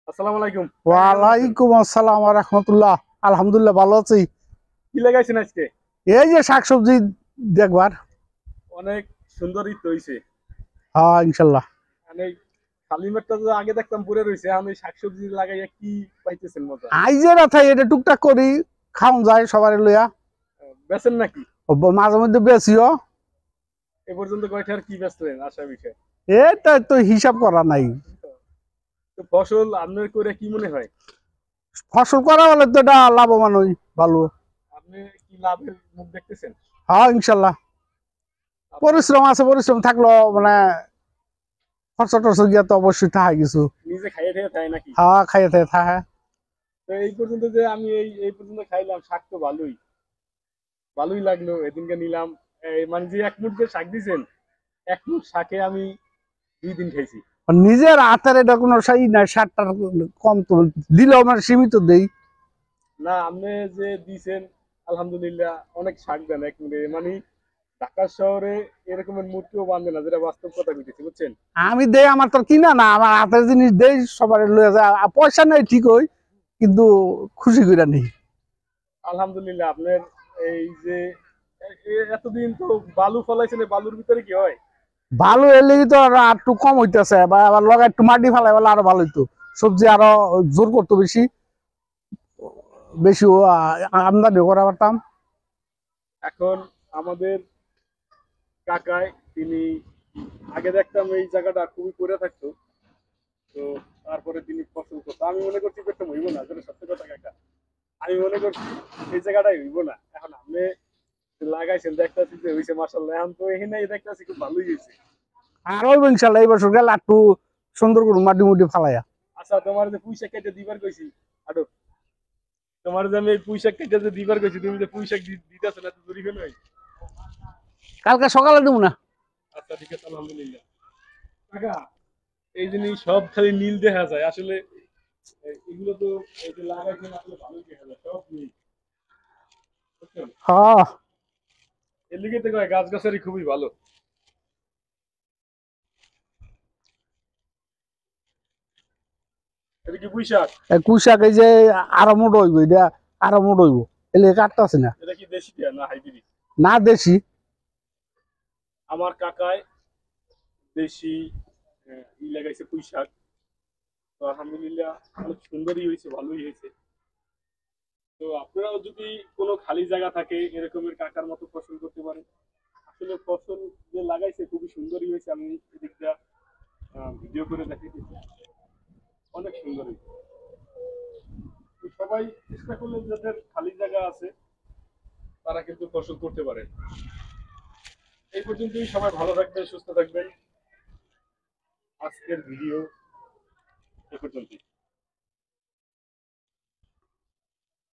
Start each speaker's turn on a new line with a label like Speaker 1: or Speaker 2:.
Speaker 1: আসসালামু আলাইকুম।
Speaker 2: ওয়ালাইকুম আসসালাম ওয়া রাহমাতুল্লাহ। আলহামদুলিল্লাহ ভালো আছি।
Speaker 1: কি লাগাইছেন আজকে?
Speaker 2: এই যে শাকসবজি দেখবার।
Speaker 1: অনেক সুন্দর ঈদ হইছে।
Speaker 2: হ্যাঁ ইনশাল্লাহ।
Speaker 1: মানে খালি মাঠটা তো আগে দেখতাম পড়ে রইছে। এখন এই শাকসবজি লাগাইয়া কি পাইতেছেন মজা?
Speaker 2: আইজে না থাই এটা টুকটাক করি, খাওন যায় সবার লইয়া।
Speaker 1: বেচেন নাকি?
Speaker 2: মাঝে মধ্যে বেশিও।
Speaker 1: এ পর্যন্ত কয়টার কি বেচলেন আশা বিষয়?
Speaker 2: এটা তো হিসাব করা নাই।
Speaker 1: তো ফসল আপনার করে কি মনে হয়?
Speaker 2: ফসল করা হলে তো এটা লাভবান হই ভালো।
Speaker 1: আপনি কি লাভের মুখ দেখতেছেন?
Speaker 2: হ্যাঁ ইনশাল্লাহ।
Speaker 1: আপনি
Speaker 2: পরিশ্রম আছে, পরিশ্রম থাকলো মানে খরচা টরচা গিয়া তো অবশ্যই থাকে কিছু।
Speaker 1: নিজে খাইয়ে খেয়ে তাই নাকি?
Speaker 2: হ্যাঁ খাইয়ে থাকে।
Speaker 1: তো এই পর্যন্ত যে আমি এই পর্যন্ত খাইলাম শাক তো ভালোই ভালোই লাগলো। এদিনকে নিলাম মানে যে এক মুঠ যে শাক দিছেন, এক মুঠ শাকে আমি 2 দিন খাইছি।
Speaker 2: নিজের হাতের এটা কোনো সাই নাই, সারটার কম তো দিলেও মানে সীমিত দেই।
Speaker 1: না আপনি যে দিছেন আলহামদুলিল্লাহ অনেক শাক দেন এক মিনিটে মানে ঢাকা শহরে এরকমের মূর্তিও বান্ধে না, যেটা বাস্তব কথা বলতেছি বুঝছেন।
Speaker 2: আমি দেই, আমার তো কিনা না, আমার হাতের জিনিস দেই সবার লয়ে যায়। পয়সা নেই ঠিক হই, কিন্তু খুশি করে নেই।
Speaker 1: আলহামদুলিল্লাহ আপনার এই যে এতদিন তো বালু ফলাইছেন, এই বালুর ভিতরে কি হয়?
Speaker 2: ভালো এলে তো আর একটু কম হইতেছে, বা আবার লগা একটু মাটি ফেলাই বলে আরো ভালো হইতো। সবজি আরো জোর করতো বেশি বেশি আমদানি করা পারতাম।
Speaker 1: এখন আমাদের কাকায় তিনি আগে দেখতাম এই জায়গাটা খুবই পড়ে থাকতো, তো তারপরে তিনি ফসল করতো। আমি মনে করছি করতে হইব না, যেটা সত্যি কথা কাকা। আমি মনে করছি এই জায়গাটাই হইব না। এখন আপনি লাগাইছেন দেখতেছি যে হইছে মাশাআল্লাহ। এখন তো এখানে দেখতেছি খুব ভালোই হয়েছে।
Speaker 2: আর ওই ইনশাল্লাহ এই বছর গেলে একটু সুন্দর করে মাটি মুটি ফালাইয়া।
Speaker 1: আচ্ছা তোমার যে পুঁই শাক কেটে দিবার কইছি, আডো তোমার যে আমি এই পুঁই শাক কেটে যে দিবার কইছি, তুমি যে পুঁই শাক দিতেছ না, তো জরি কেন?
Speaker 2: কালকে সকালে দেবো না।
Speaker 1: আচ্ছা ঠিক আছে আলহামদুলিল্লাহ। কাকা এই জিনিস সব খালি নীল দেখা যায় আসলে। এগুলো তো এই যে লাগাইছেন আসলে ভালোই দেখা যায় সব নীল, বুঝছেন?
Speaker 2: হ্যাঁ
Speaker 1: এর লিগে তো কয় গাছ গাছারি খুবই ভালো। এটা কি পুঁই শাক?
Speaker 2: কুশাক এই যে আরো মোট হইব, এটা আরো মোট হইব, এলে কাটতেছি না।
Speaker 1: এটা কি দেশি দিয়া না হাইব্রিড?
Speaker 2: না দেশি।
Speaker 1: আমার কাকায় দেশি লাগাইছে পুঁই শাক। তো আলহামদুলিল্লাহ অনেক সুন্দরই হয়েছে, ভালোই হয়েছে। তো আপনারাও যদি কোনো খালি জায়গা থাকে এরকমের কাকার মতো ফসল করতে পারেন। আসলে ফসল যে লাগাইছে খুবই সুন্দরই হয়েছে। আমি এদিকটা ভিডিও করে দেখাইতেছি, অনেক সুন্দর হয়েছে। তো সবাই চেষ্টা করলে যাদের খালি জায়গা আছে তারা কিন্তু ফসল করতে পারে। এই পর্যন্তই, সবাই ভালো থাকবেন, সুস্থ থাকবেন। আজকের ভিডিও এ পর্যন্তই।